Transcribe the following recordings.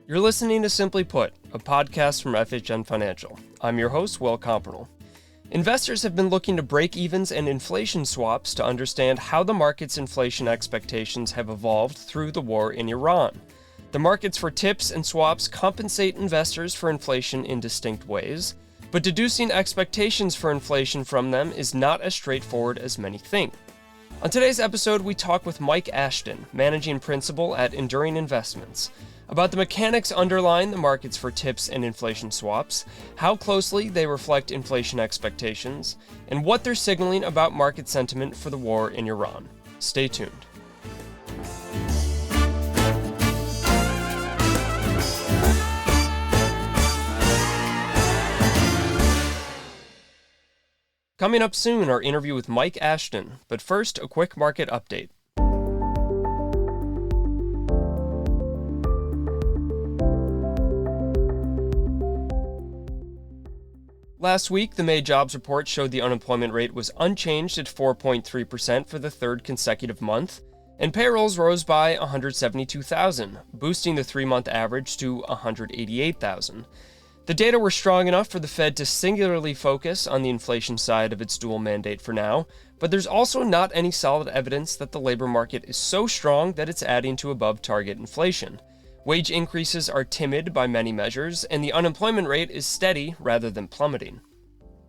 You're listening to Simply Put, a podcast from FHN Financial. I'm your host, Will Compertall. Investors have been looking to break-evens and inflation swaps to understand how the market's inflation expectations have evolved through the war in Iran. The markets for tips and swaps compensate investors for inflation in distinct ways, but deducing expectations for inflation from them is not as straightforward as many think. On today's episode, we talk with Mike Ashton, managing principal at Enduring Investments, about the mechanics underlying the markets for tips and inflation swaps, how closely they reflect inflation expectations, and what they're signaling about market sentiment for the war in Iran. Stay tuned. Coming up soon, our interview with Mike Ashton, but first, a quick market update. Last week, the May jobs report showed the unemployment rate was unchanged at 4.3% for the third consecutive month, and payrolls rose by 172,000, boosting the three-month average to 188,000. The data were strong enough for the Fed to singularly focus on the inflation side of its dual mandate for now, but there's also not any solid evidence that the labor market is so strong that it's adding to above-target inflation. Wage increases are timid by many measures, and the unemployment rate is steady rather than plummeting.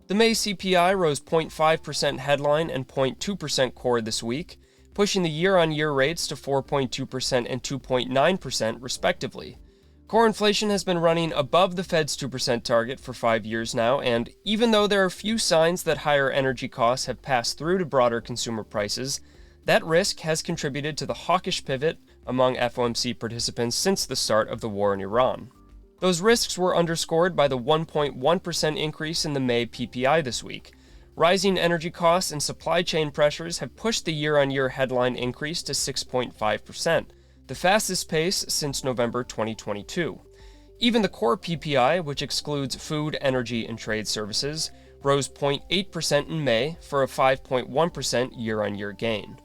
The May CPI rose 0.5% headline and 0.2% core this week, pushing the year-on-year rates to 4.2% and 2.9% respectively. Core inflation has been running above the Fed's 2% target for 5 years now, and even though there are few signs that higher energy costs have passed through to broader consumer prices, that risk has contributed to the hawkish pivot among FOMC participants since the start of the war in Iran. Those risks were underscored by the 1.1% increase in the May PPI this week. Rising energy costs and supply chain pressures have pushed the year-on-year headline increase to 6.5%, the fastest pace since November 2022. Even the core PPI, which excludes food, energy, and trade services, rose 0.8% in May for a 5.1% year-on-year gain.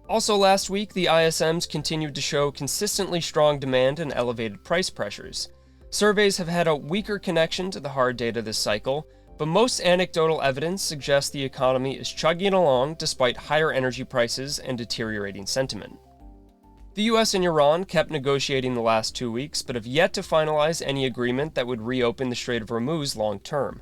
Also last week, the ISMs continued to show consistently strong demand and elevated price pressures. Surveys have had a weaker connection to the hard data this cycle, but most anecdotal evidence suggests the economy is chugging along despite higher energy prices and deteriorating sentiment. The US and Iran kept negotiating the last 2 weeks, but have yet to finalize any agreement that would reopen the Strait of Hormuz long term.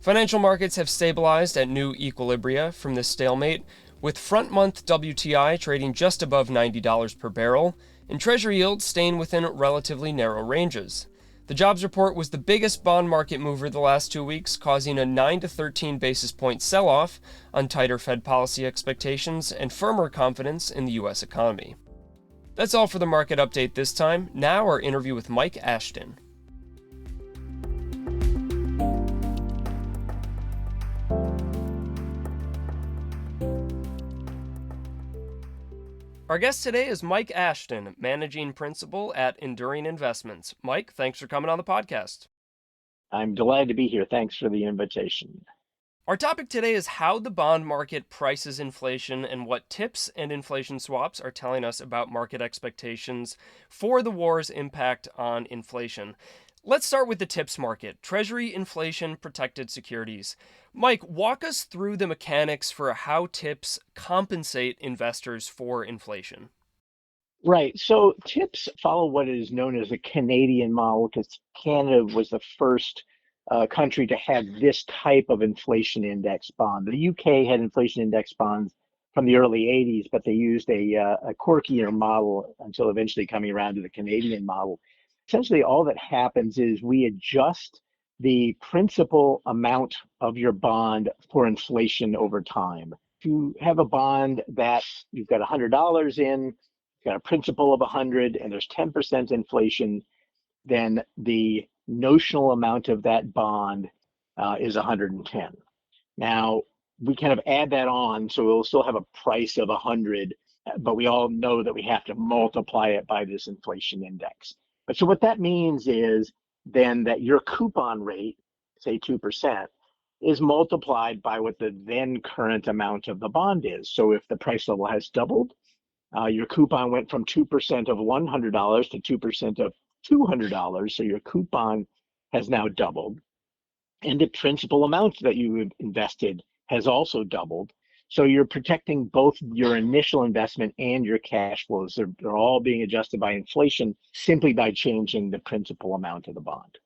Financial markets have stabilized at new equilibria from this stalemate, with front-month WTI trading just above $90 per barrel, and Treasury yields staying within relatively narrow ranges. The jobs report was the biggest bond market mover the last 2 weeks, causing a 9 to 13 basis point sell-off on tighter Fed policy expectations and firmer confidence in the U.S. economy. That's all for the market update this time. Now our interview with Mike Ashton. Our guest today is Mike Ashton, managing principal at Enduring Investments. Mike, thanks for coming on the podcast. I'm delighted to be here. Thanks for the invitation. Our topic today is how the bond market prices inflation and what tips and inflation swaps are telling us about market expectations for the war's impact on inflation. Let's start with the tips market, Treasury inflation protected securities. Mike, walk us through the mechanics for how tips compensate investors for inflation. Right. So TIPS follow what is known as a Canadian model because Canada was the first country to have this type of inflation index bond. The UK had inflation index bonds from the early 80s, but they used a quirkier model until eventually coming around to the Canadian model. Essentially, all that happens is we adjust the principal amount of your bond for inflation over time. If you have a bond that you've got $100 in, you've got a principal of 100, and there's 10% inflation, then the notional amount of that bond is 110. Now, we kind of add that on, so we'll still have a price of 100, but we all know that we have to multiply it by this inflation index. But so what that means is then that your coupon rate, say 2%, is multiplied by what the then current amount of the bond is. So if the price level has doubled, your coupon went from 2% of $100 to 2% of $200. So your coupon has now doubled. And the principal amount that you invested has also doubled. So you're protecting both your initial investment and your cash flows. They're all being adjusted by inflation simply by changing the principal amount of the bond.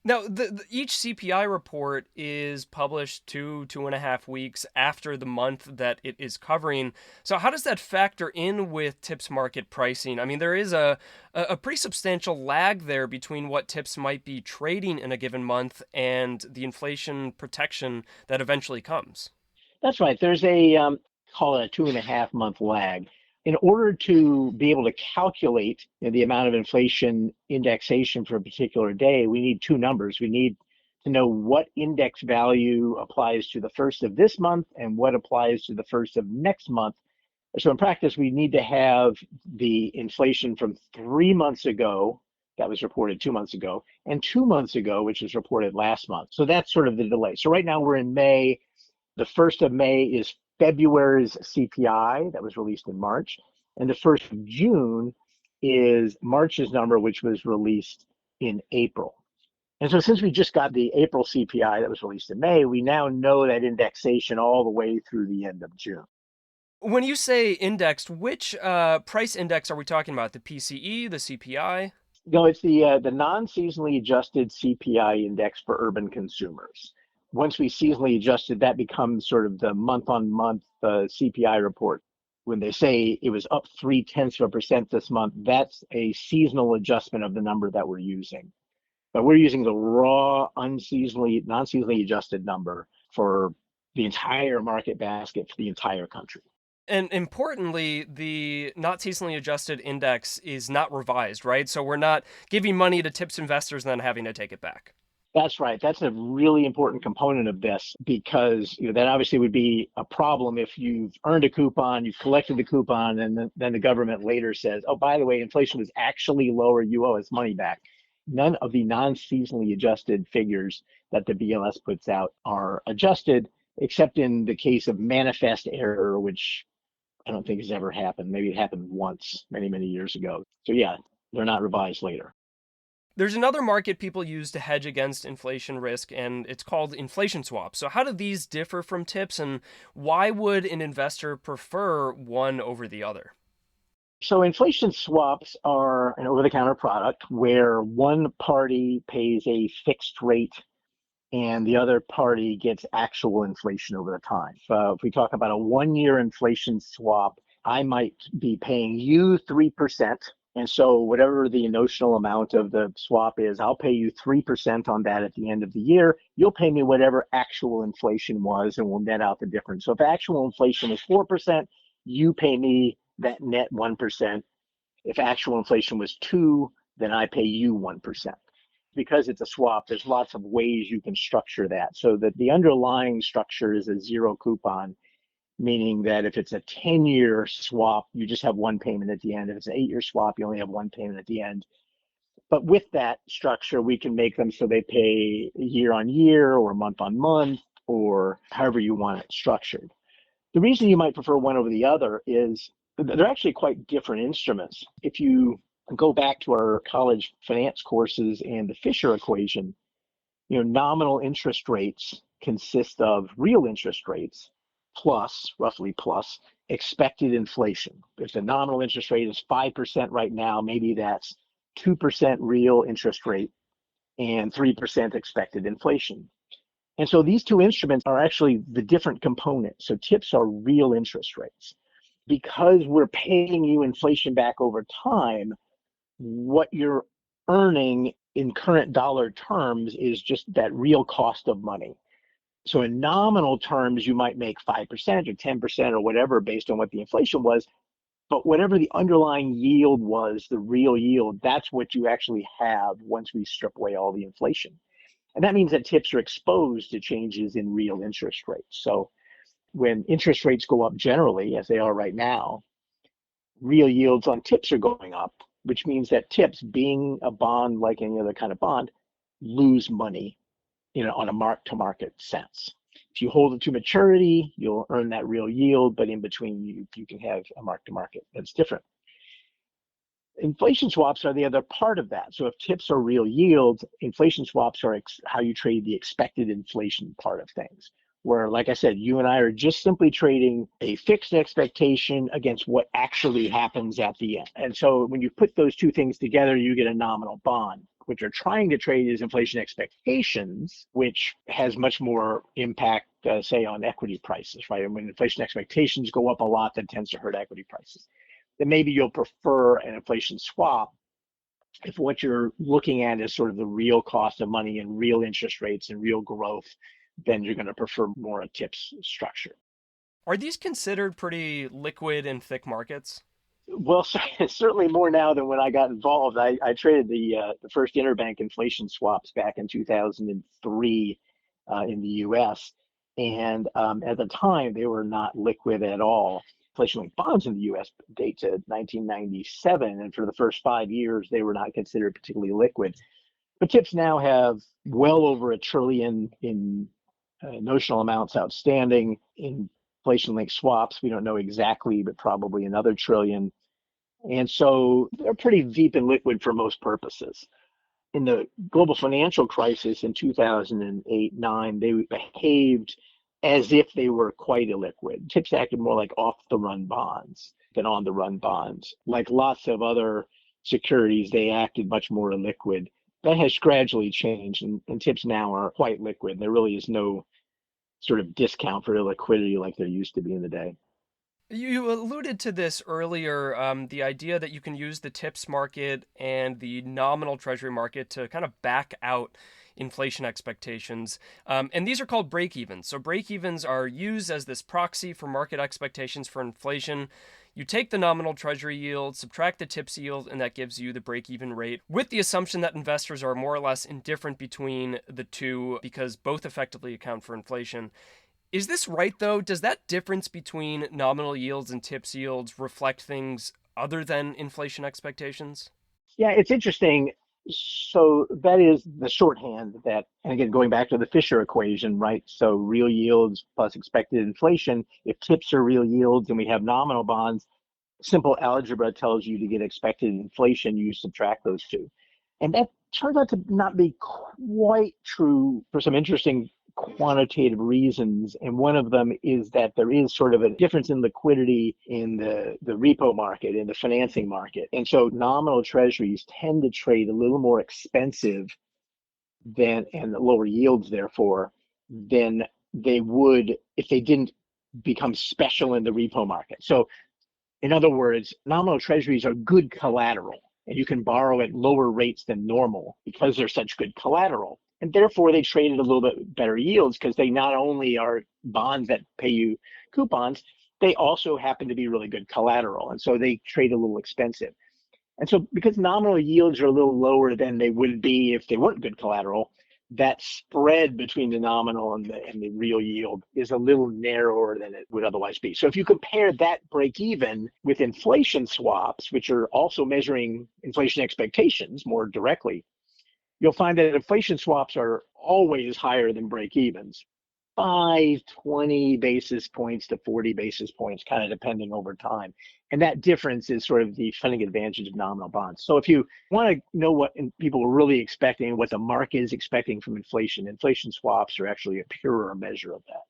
Now, each CPI report is published 2.5 weeks after the month that it is covering. So, how does that factor in with TIPS market pricing? I mean, there is a pretty substantial lag there between what TIPS might be trading in a given month and the inflation protection that eventually comes. That's right. There's call it a 2.5 month lag. In order to be able to calculate the amount of inflation indexation for a particular day, we need two numbers. We need to know what index value applies to the first of this month and what applies to the first of next month. So in practice, we need to have the inflation from 3 months ago that was reported 2 months ago and 2 months ago, which was reported last month. So that's sort of the delay. So right now we're in May. The 1st of May is February's CPI that was released in March. And the 1st of June is March's number, which was released in April. And so since we just got the April CPI that was released in May, we now know that indexation all the way through the end of June. When you say indexed, which price index are we talking about? The PCE, the CPI? No, it's the non-seasonally adjusted CPI index for urban consumers. Once we seasonally adjusted, that becomes sort of the month-on-month CPI report. When they say it was up 0.3% this month, that's a seasonal adjustment of the number that we're using. But we're using the raw, non-seasonally adjusted number for the entire market basket for the entire country. And importantly, the not seasonally adjusted index is not revised, right? So we're not giving money to TIPS investors and then having to take it back. That's right. That's a really important component of this because that obviously would be a problem if you've earned a coupon, you've collected the coupon, and then the government later says, oh, by the way, inflation was actually lower, you owe us money back. None of the non-seasonally adjusted figures that the BLS puts out are adjusted, except in the case of manifest error, which I don't think has ever happened. Maybe it happened once many, many years ago. So yeah, they're not revised later. There's another market people use to hedge against inflation risk, and it's called inflation swaps. So, how do these differ from TIPS, and why would an investor prefer one over the other? So inflation swaps are an over-the-counter product where one party pays a fixed rate and the other party gets actual inflation over the time. So if we talk about a 1-year inflation swap, I might be paying you 3%. And so whatever the notional amount of the swap is, I'll pay you 3% on that at the end of the year. You'll pay me whatever actual inflation was, and we'll net out the difference. So if actual inflation was 4%, you pay me that net 1%. If actual inflation was 2, then I pay you 1%. Because it's a swap, there's lots of ways you can structure that. So that the underlying structure is a zero coupon, meaning that if it's a 10-year swap, you just have one payment at the end. If it's an 8-year swap, you only have one payment at the end. But with that structure, we can make them so they pay year on year or month on month or however you want it structured. The reason you might prefer one over the other is they're actually quite different instruments. If you go back to our college finance courses and the Fisher equation, nominal interest rates consist of real interest rates roughly plus expected inflation. If the nominal interest rate is 5% right now, maybe that's 2% real interest rate and 3% expected inflation. And so these two instruments are actually the different components. So TIPS are real interest rates. Because we're paying you inflation back over time, what you're earning in current dollar terms is just that real cost of money. So in nominal terms, you might make 5% or 10% or whatever based on what the inflation was. But whatever the underlying yield was, the real yield, that's what you actually have once we strip away all the inflation. And that means that TIPS are exposed to changes in real interest rates. So when interest rates go up generally, as they are right now, real yields on TIPS are going up, which means that TIPS, being a bond like any other kind of bond, lose money on a mark-to-market sense. If you hold it to maturity, you'll earn that real yield, but in between, you can have a mark-to-market that's different. Inflation swaps are the other part of that. So if tips are real yields, inflation swaps are how you trade the expected inflation part of things. Where, like I said, you and I are just simply trading a fixed expectation against what actually happens at the end. And so when you put those two things together, you get a nominal bond. What you're trying to trade is inflation expectations, which has much more impact, say, on equity prices, right? And when inflation expectations go up a lot, that tends to hurt equity prices. Then maybe you'll prefer an inflation swap if what you're looking at is sort of the real cost of money and real interest rates and real growth. Then you're going to prefer more a TIPS structure. Are these considered pretty liquid and thick markets? Well, certainly more now than when I got involved. I traded the first interbank inflation swaps back in 2003 in the U.S. And at the time, they were not liquid at all. Inflation-linked bonds in the U.S. date to 1997, and for the first 5 years, they were not considered particularly liquid. But TIPS now have well over $1 trillion in notional amounts outstanding. In inflation-linked swaps, we don't know exactly, but probably another trillion. And so they're pretty deep and liquid for most purposes. In the global financial crisis in 2008-9, they behaved as if they were quite illiquid. TIPS acted more like off-the-run bonds than on-the-run bonds. Like lots of other securities, they acted much more illiquid. That has gradually changed, and TIPS now are quite liquid. There really is no sort of discount for illiquidity like there used to be in the day. You alluded to this earlier, the idea that you can use the TIPS market and the nominal treasury market to kind of back out inflation expectations. And these are called breakevens. So breakevens are used as this proxy for market expectations for inflation. You take the nominal treasury yield, subtract the TIPS yield, and that gives you the break-even rate, with the assumption that investors are more or less indifferent between the two because both effectively account for inflation. Is this right, though? Does that difference between nominal yields and TIPS yields reflect things other than inflation expectations? Yeah, it's interesting. So that is the shorthand that, and again, going back to the Fisher equation, right? So real yields plus expected inflation. If TIPS are real yields and we have nominal bonds, simple algebra tells you to get expected inflation, you subtract those two. And that turns out to not be quite true for some interesting quantitative reasons. And one of them is that there is sort of a difference in liquidity in the repo market, in the financing market. And so nominal treasuries tend to trade a little more expensive than, and lower yields therefore, than they would if they didn't become special in the repo market. So in other words, nominal treasuries are good collateral, and you can borrow at lower rates than normal because they're such good collateral. And therefore, they trade at a little bit better yields because they not only are bonds that pay you coupons, they also happen to be really good collateral. And so they trade a little expensive. And so because nominal yields are a little lower than they would be if they weren't good collateral, that spread between the nominal and the real yield is a little narrower than it would otherwise be. So if you compare that break even with inflation swaps, which are also measuring inflation expectations more directly, you'll find that inflation swaps are always higher than break evens. 20 basis points to 40 basis points, kind of depending over time. And that difference is sort of the funding advantage of nominal bonds. So if you want to know what people are really expecting, what the market is expecting from inflation, inflation swaps are actually a purer measure of that.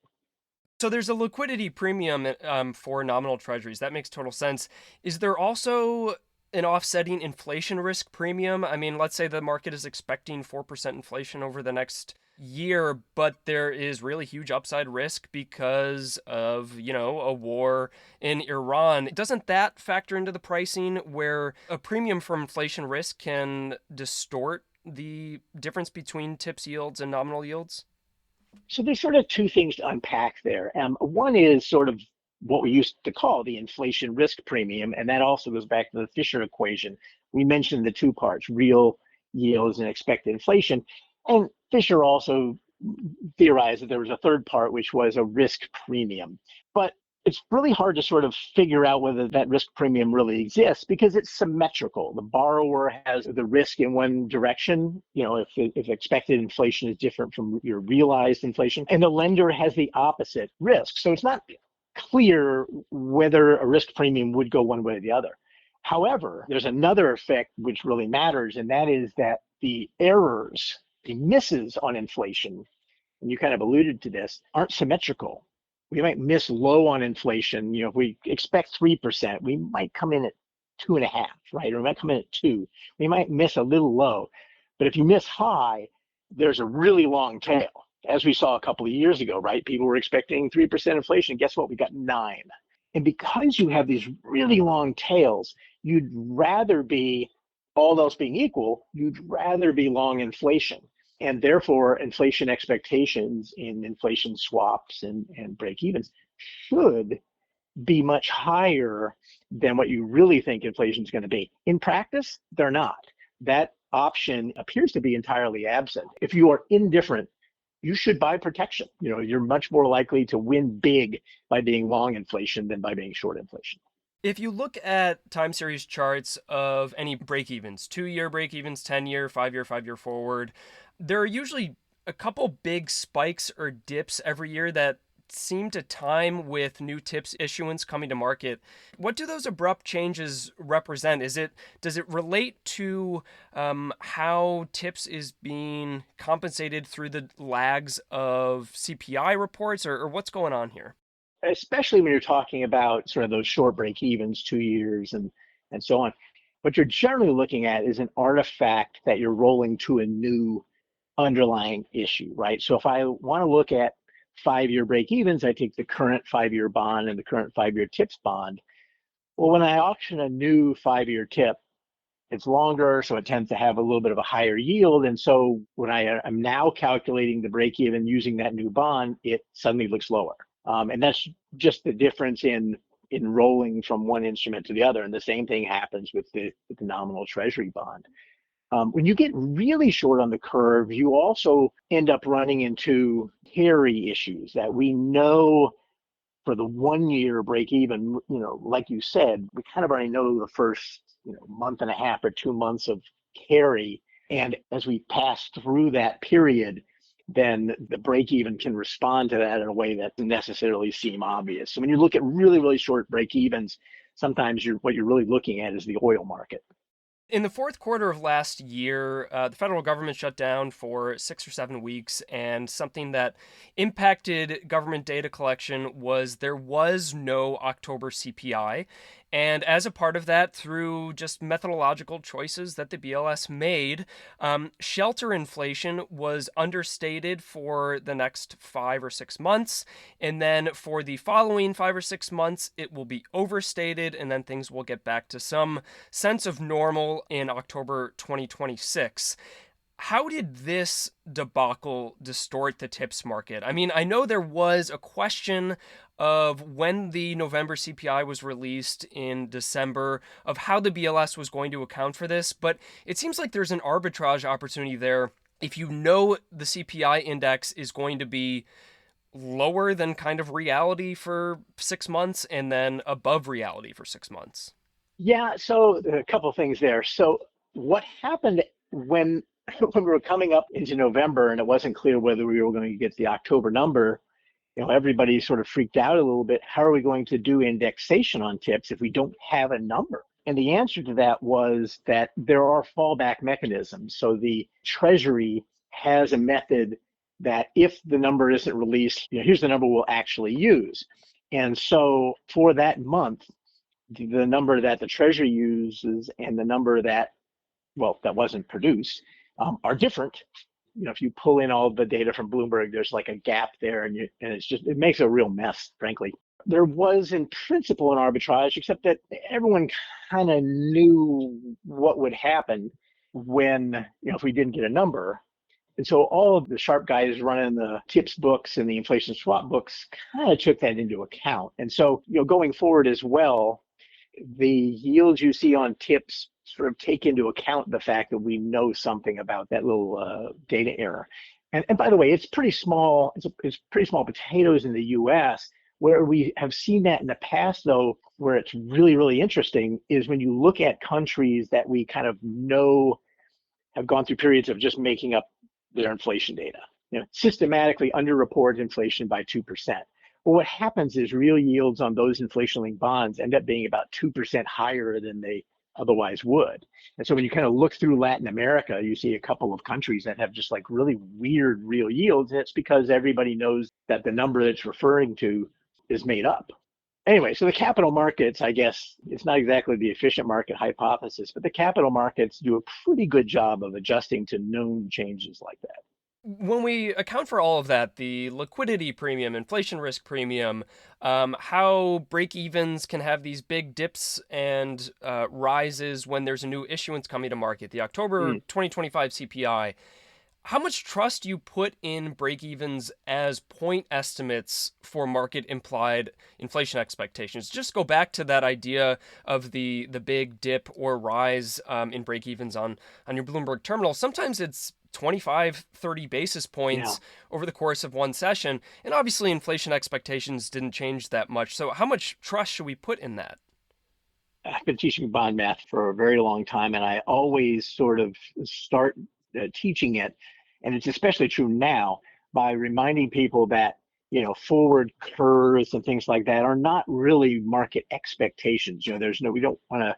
So there's a liquidity premium for nominal treasuries. That makes total sense. Is there also an offsetting inflation risk premium? I mean, let's say the market is expecting 4% inflation over the next year, but there is really huge upside risk because of, a war in Iran. Doesn't that factor into the pricing where a premium for inflation risk can distort the difference between TIPS yields and nominal yields? So there's sort of two things to unpack there. One is sort of what we used to call the inflation risk premium, and that also goes back to the Fisher equation. We mentioned the two parts, real yields and expected inflation. And Fisher also theorized that there was a third part, which was a risk premium. But it's really hard to sort of figure out whether that risk premium really exists because it's symmetrical. The borrower has the risk in one direction, if expected inflation is different from your realized inflation, and the lender has the opposite risk. So it's not clear whether a risk premium would go one way or the other. However, there's another effect which really matters, and that is that the errors, the misses on inflation, and you kind of alluded to this, aren't symmetrical. We might miss low on inflation. If we expect 3%, we might come in at 2.5, right? Or we might come in at 2. We might miss a little low. But if you miss high, there's a really long tail, as we saw a couple of years ago, right? People were expecting 3% inflation. Guess what? We got 9. And because you have these really long tails, you'd rather be, all else being equal, you'd rather be long inflation. And therefore, inflation expectations in inflation swaps and break-evens should be much higher than what you really think inflation is going to be. In practice, they're not. That option appears to be entirely absent. If you are indifferent, you should buy protection. You're much more likely to win big by being long inflation than by being short inflation. If you look at time series charts of any break-evens, 2-year break-evens, 10-year, 5-year, 5-year forward, there are usually a couple big spikes or dips every year that seem to time with new TIPS issuance coming to market. What do those abrupt changes represent? Does it relate to how TIPS is being compensated through the lags of CPI reports, or what's going on here? Especially when you're talking about sort of those short break evens, 2 years and so on. What you're generally looking at is an artifact that you're rolling to a new underlying issue, right? So if I want to look at 5-year break evens, I take the current 5-year bond and the current 5-year TIPS bond. Well, when I auction a new 5-year TIP, it's longer, so it tends to have a little bit of a higher yield. And so when I'm now calculating the break even using that new bond, it suddenly looks lower. And that's just the difference in rolling from one instrument to the other. And the same thing happens with the nominal Treasury bond. When you get really short on the curve, you also end up running into carry issues that we know for the 1-year break even, like you said, we kind of already know the first, month and a half or 2 months of carry. And as we pass through that period, then the break even can respond to that in a way that doesn't necessarily seem obvious. So when you look at really, really short break evens, sometimes what you're really looking at is the oil market. In the fourth quarter of last year, the federal government shut down for 6 or 7 weeks, and something that impacted government data collection was there was no October CPI. And as a part of that, through just methodological choices that the BLS made, shelter inflation was understated for the next 5 or 6 months. And then for the following 5 or 6 months, it will be overstated, and then things will get back to some sense of normal in October 2026. How did this debacle distort the TIPS market? I mean, I know there was a question of when the November CPI was released in December of how the BLS was going to account for this, but it seems like there's an arbitrage opportunity there. If you know the CPI index is going to be lower than kind of reality for 6 months and then above reality for 6 months. Yeah, so a couple of things there. So what happened when we were coming up into November and it wasn't clear whether we were going to get the October number, everybody sort of freaked out a little bit. How are we going to do indexation on TIPS if we don't have a number? And the answer to that was that there are fallback mechanisms. So the Treasury has a method that if the number isn't released, here's the number we'll actually use. And so for that month, the number that the Treasury uses and the number that wasn't produced are different. If you pull in all the data from Bloomberg, there's like a gap there, and it makes a real mess, frankly. There was in principle an arbitrage, except that everyone kind of knew what would happen when, if we didn't get a number. And so all of the sharp guys running the TIPS books and the inflation swap books kind of took that into account. And so, going forward as well, the yields you see on TIPS sort of take into account the fact that we know something about that little data error. And by the way, it's pretty small. It's pretty small potatoes in the U.S. Where we have seen that in the past, though, where it's really, really interesting is when you look at countries that we kind of know have gone through periods of just making up their inflation data, systematically underreport inflation by 2%. Well, what happens is real yields on those inflation-linked bonds end up being about 2% higher than they otherwise would. And so when you kind of look through Latin America, you see a couple of countries that have just like really weird real yields. And it's because everybody knows that the number that it's referring to is made up. Anyway, so the capital markets, I guess, it's not exactly the efficient market hypothesis, but the capital markets do a pretty good job of adjusting to known changes like that. When we account for all of that, the liquidity premium, inflation risk premium, how break evens can have these big dips and rises when there's a new issuance coming to market, the October Mm. 2025 CPI, how much trust you put in break evens as point estimates for market implied inflation expectations? Just go back to that idea of the big dip or rise in break evens on your Bloomberg terminal. Sometimes it's 25, 30 basis Yeah. points over the course of one session. And obviously, inflation expectations didn't change that much. So, how much trust should we put in that? I've been teaching bond math for a very long time, and I always sort of start teaching it, and it's especially true now, by reminding people that forward curves and things like that are not really market expectations. We don't want to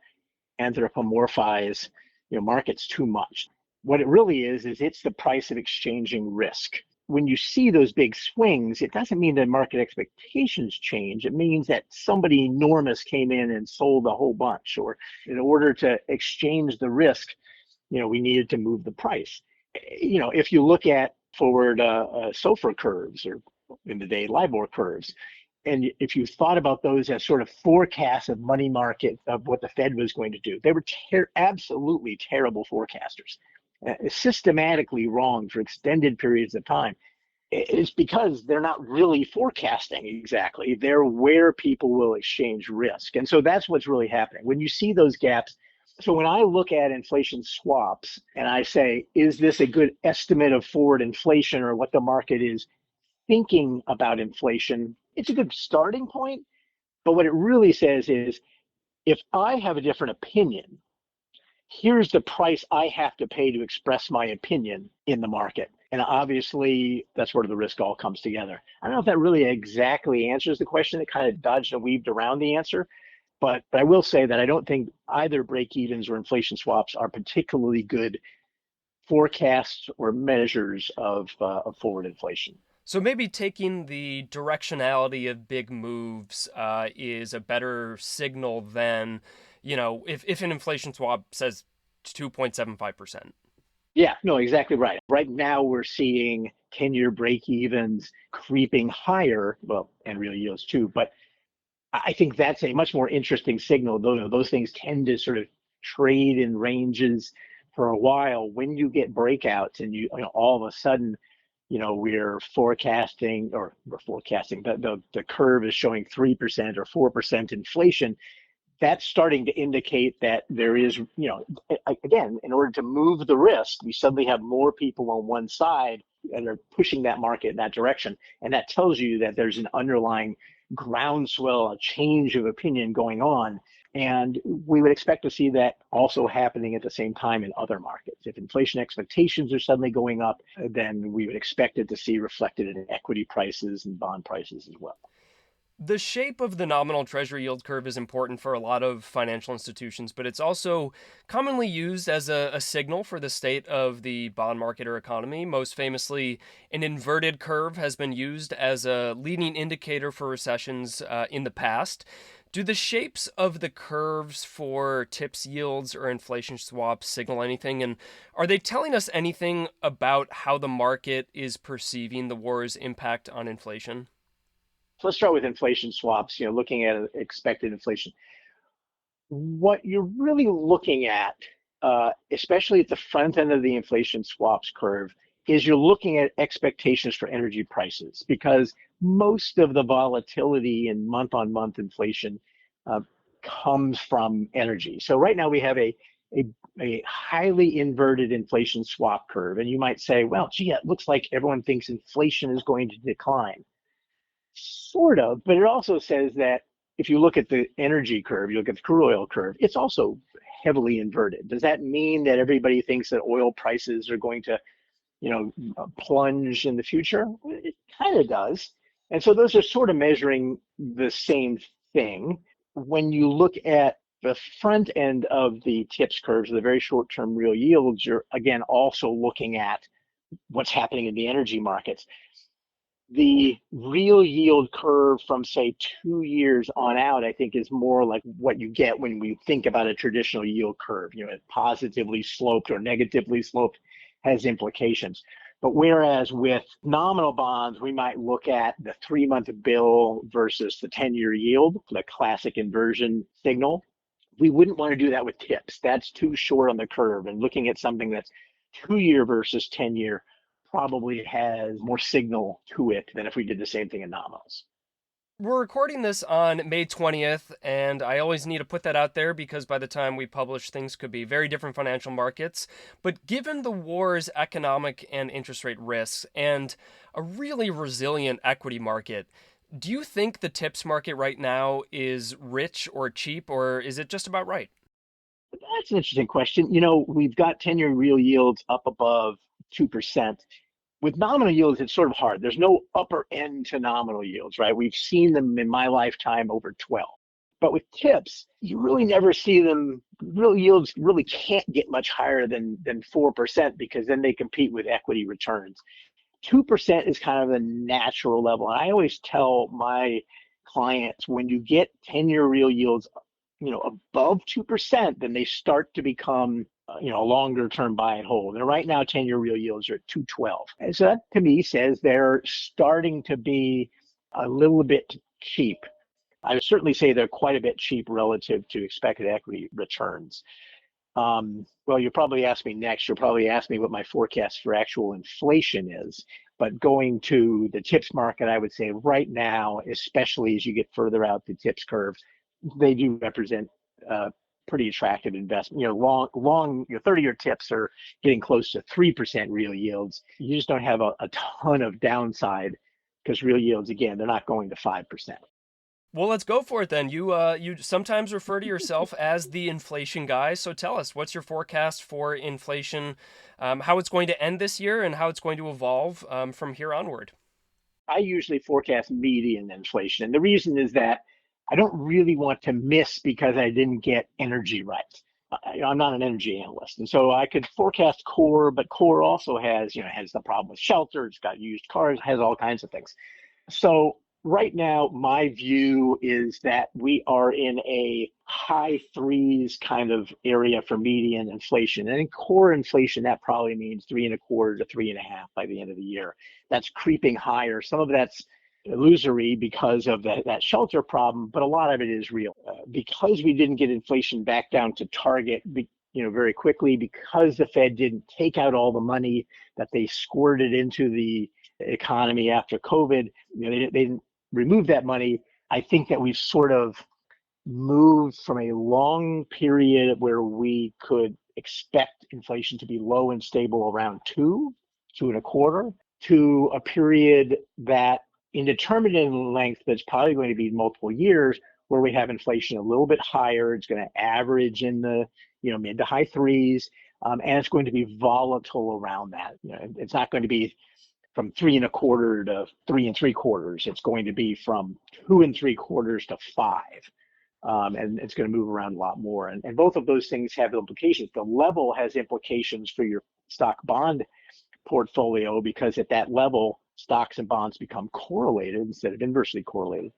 anthropomorphize markets too much. What it really is it's the price of exchanging risk. When you see those big swings, it doesn't mean that market expectations change. It means that somebody enormous came in and sold a whole bunch, or in order to exchange the risk, we needed to move the price. If you look at forward SOFR curves, or in the day LIBOR curves, and if you thought about those as sort of forecasts of money market of what the Fed was going to do, they were absolutely terrible forecasters, systematically wrong for extended periods of time. It's because they're not really forecasting exactly. They're where people will exchange risk. And so that's what's really happening. When you see those gaps, so when I look at inflation swaps and I say, is this a good estimate of forward inflation or what the market is thinking about inflation, it's a good starting point. But what it really says is, if I have a different opinion, here's the price I have to pay to express my opinion in the market. And obviously, that's where the risk all comes together. I don't know if that really exactly answers the question. It kind of dodged and weaved around the answer. But I will say that I don't think either break evens or inflation swaps are particularly good forecasts or measures of forward inflation. So maybe taking the directionality of big moves is a better signal than, if an inflation swap says 2.75%. Yeah, no, exactly right. Right now we're seeing 10-year break evens creeping higher, well, and real yields too. But I think that's a much more interesting signal. Those things tend to sort of trade in ranges for a while. When you get breakouts and all of a sudden, we're forecasting the curve is showing 3% or 4% inflation. That's starting to indicate that there is, again, in order to move the risk, we suddenly have more people on one side and are pushing that market in that direction. And that tells you that there's an underlying groundswell, a change of opinion going on. And we would expect to see that also happening at the same time in other markets. If inflation expectations are suddenly going up, then we would expect it to see reflected in equity prices and bond prices as well. The shape of the nominal treasury yield curve is important for a lot of financial institutions, but it's also commonly used as a signal for the state of the bond market or economy. Most famously, an inverted curve has been used as a leading indicator for recessions in the past. Do the shapes of the curves for TIPS yields or inflation swaps signal anything? And are they telling us anything about how the market is perceiving the war's impact on inflation? So let's start with inflation swaps, looking at expected inflation. What you're really looking at, especially at the front end of the inflation swaps curve, is you're looking at expectations for energy prices, because most of the volatility in month-on-month inflation comes from energy. So right now we have a highly inverted inflation swap curve. And you might say, well, gee, it looks like everyone thinks inflation is going to decline. Sort of, but it also says that if you look at the energy curve, you look at the crude oil curve, it's also heavily inverted. Does that mean that everybody thinks that oil prices are going to, plunge in the future? It kind of does. And so those are sort of measuring the same thing. When you look at the front end of the tips curves, the very short-term real yields, you're again also looking at what's happening in the energy markets. The real yield curve from say 2 years on out, I think, is more like what you get when we think about a traditional yield curve. Positively sloped or negatively sloped has implications. But whereas with nominal bonds, we might look at the 3-month bill versus the 10-year yield, the classic inversion signal. We wouldn't want to do that with tips. That's too short on the curve. And looking at something that's 2-year versus 10-year probably has more signal to it than if we did the same thing in nominals. We're recording this on May 20th, and I always need to put that out there because by the time we publish, things could be very different financial markets. But given the war's economic and interest rate risks and a really resilient equity market, do you think the tips market right now is rich or cheap, or is it just about right? That's an interesting question. We've got 10-year real yields up above 2%. With nominal yields, it's sort of hard. There's no upper end to nominal yields, right? We've seen them in my lifetime over 12. But with tips, you really never see them. Real yields really can't get much higher than 4% because then they compete with equity returns. 2% is kind of the natural level. And I always tell my clients, when you get 10-year real yields above 2%, then they start to become a longer term buy and hold. And right now, 10-year real yields are at 212. And so that to me says they're starting to be a little bit cheap. I would certainly say they're quite a bit cheap relative to expected equity returns. Well, you'll probably ask me next. You'll probably ask me what my forecast for actual inflation is. But going to the tips market, I would say right now, especially as you get further out the tips curve, they do represent pretty attractive investment. Long 30-year tips are getting close to 3% real yields. You just don't have a ton of downside because real yields, again, they're not going to 5%. Well, let's go for it then. You sometimes refer to yourself as the inflation guy. So tell us, what's your forecast for inflation, how it's going to end this year, and how it's going to evolve from here onward? I usually forecast median inflation. And the reason is that I don't really want to miss because I didn't get energy right. I'm not an energy analyst. And so I could forecast core, but core also has the problem with shelter. It's got used cars, has all kinds of things. So right now, my view is that we are in a high threes kind of area for median inflation. And in core inflation, that probably means 3.25 to 3.5 by the end of the year. That's creeping higher. Some of that's illusory because of that shelter problem, but a lot of it is real. Because we didn't get inflation back down to target, very quickly, because the Fed didn't take out all the money that they squirted into the economy after COVID, they didn't remove that money. I think that we've sort of moved from a long period where we could expect inflation to be low and stable around 2.25, to a period that indeterminate in length, but it's probably going to be multiple years where we have inflation a little bit higher. It's going to average in the mid to high threes, and it's going to be volatile around that. It's not going to be from 3.25 to 3.75. It's going to be from 2.75 to 5. And it's going to move around a lot more. And both of those things have implications. The level has implications for your stock bond portfolio because at that level, stocks and bonds become correlated instead of inversely correlated.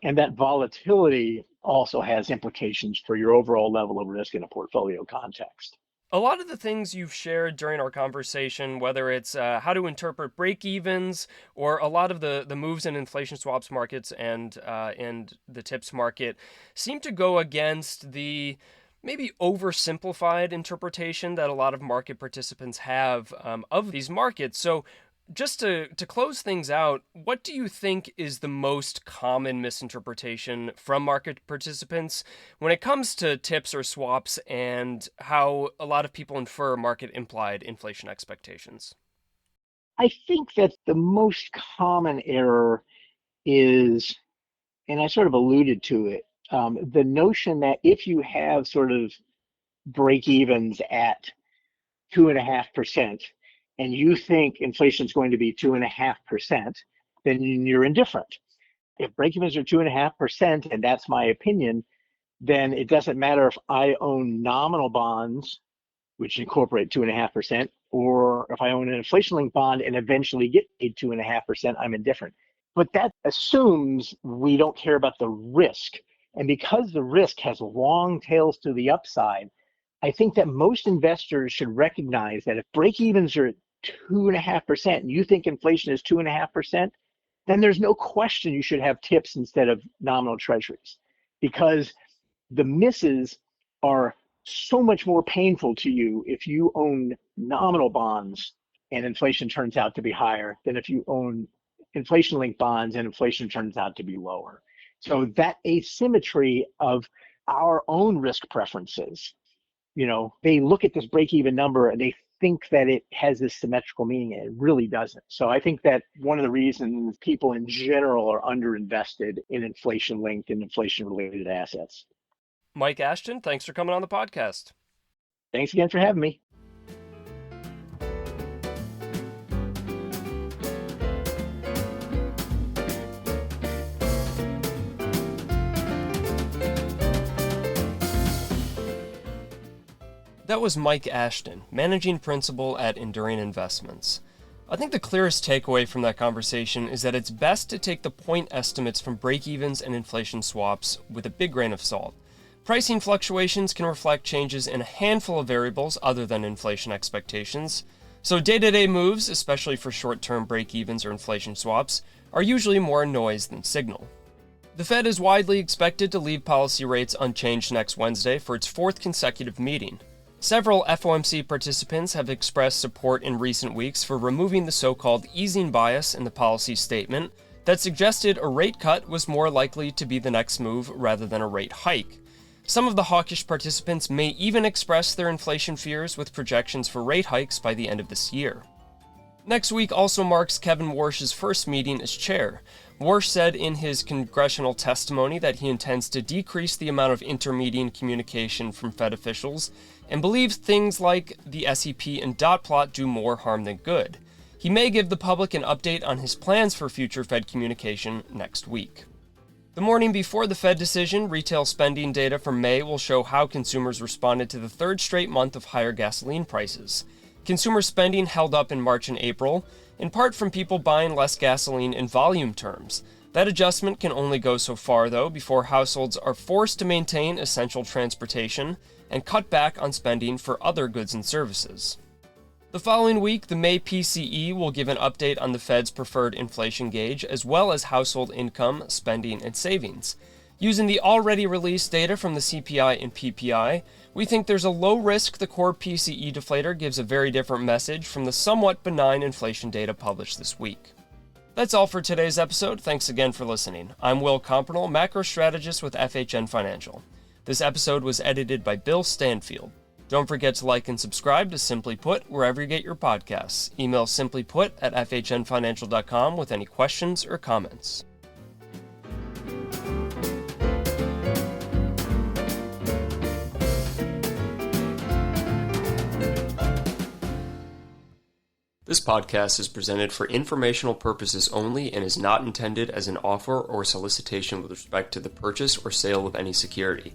And that volatility also has implications for your overall level of risk in a portfolio context. A lot of the things you've shared during our conversation, whether it's how to interpret break-evens or a lot of the moves in inflation swaps markets and the tips market, seem to go against the maybe oversimplified interpretation that a lot of market participants have of these markets. So just to close things out, what do you think is the most common misinterpretation from market participants when it comes to tips or swaps and how a lot of people infer market implied inflation expectations? I think that the most common error is, and I sort of alluded to it, the notion that if you have sort of break evens at 2.5%, and you think inflation is going to be 2.5%, then you're indifferent. If break-evens are 2.5%, and that's my opinion, then it doesn't matter if I own nominal bonds, which incorporate 2.5%, or if I own an inflation-linked bond and eventually get paid 2.5%, I'm indifferent. But that assumes we don't care about the risk. And because the risk has long tails to the upside, I think that most investors should recognize that if break-evens are at 2.5% and you think inflation is 2.5%, then there's no question you should have tips instead of nominal treasuries, because the misses are so much more painful to you if you own nominal bonds and inflation turns out to be higher than if you own inflation-linked bonds and inflation turns out to be lower. So that asymmetry of our own risk preferences, they look at this break-even number and they think that it has this symmetrical meaning, and it really doesn't. So I think that one of the reasons people in general are underinvested in inflation-linked and inflation-related assets. Mike Ashton, thanks for coming on the podcast. Thanks again for having me. That was Mike Ashton, Managing Principal at Enduring Investments. I think the clearest takeaway from that conversation is that it's best to take the point estimates from break-evens and inflation swaps with a big grain of salt. Pricing fluctuations can reflect changes in a handful of variables other than inflation expectations, so day-to-day moves, especially for short-term break-evens or inflation swaps, are usually more noise than signal. The Fed is widely expected to leave policy rates unchanged next Wednesday for its fourth consecutive meeting. Several FOMC participants have expressed support in recent weeks for removing the so-called easing bias in the policy statement that suggested a rate cut was more likely to be the next move rather than a rate hike. Some of the hawkish participants may even express their inflation fears with projections for rate hikes by the end of this year. Next week also marks Kevin Warsh's first meeting as chair. Warsh said in his congressional testimony that he intends to decrease the amount of intermeeting communication from Fed officials and believes things like the SEP and dot plot do more harm than good. He may give the public an update on his plans for future Fed communication next week. The morning before the Fed decision, retail spending data for May will show how consumers responded to the third straight month of higher gasoline prices. Consumer spending held up in March and April, in part from people buying less gasoline in volume terms. That adjustment can only go so far, though, before households are forced to maintain essential transportation and cut back on spending for other goods and services. The following week, the May PCE will give an update on the Fed's preferred inflation gauge, as well as household income, spending, and savings. Using the already released data from the CPI and PPI, we think there's a low risk the core PCE deflator gives a very different message from the somewhat benign inflation data published this week. That's all for today's episode. Thanks again for listening. I'm Will Compernell, macro strategist with FHN Financial. This episode was edited by Bill Stanfield. Don't forget to like and subscribe to Simply Put wherever you get your podcasts. Email simplyput@fhnfinancial.com with any questions or comments. This podcast is presented for informational purposes only and is not intended as an offer or solicitation with respect to the purchase or sale of any security.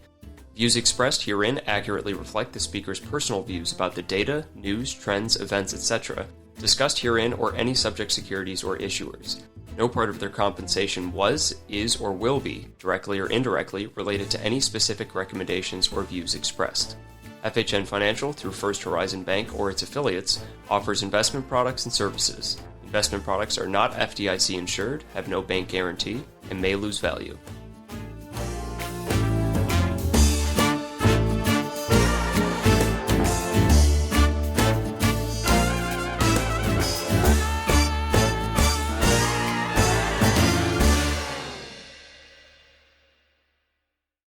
Views expressed herein accurately reflect the speaker's personal views about the data, news, trends, events, etc. discussed herein or any subject securities or issuers. No part of their compensation was, is, or will be, directly or indirectly, related to any specific recommendations or views expressed. FHN Financial, through First Horizon Bank or its affiliates, offers investment products and services. Investment products are not FDIC insured, have no bank guarantee, and may lose value.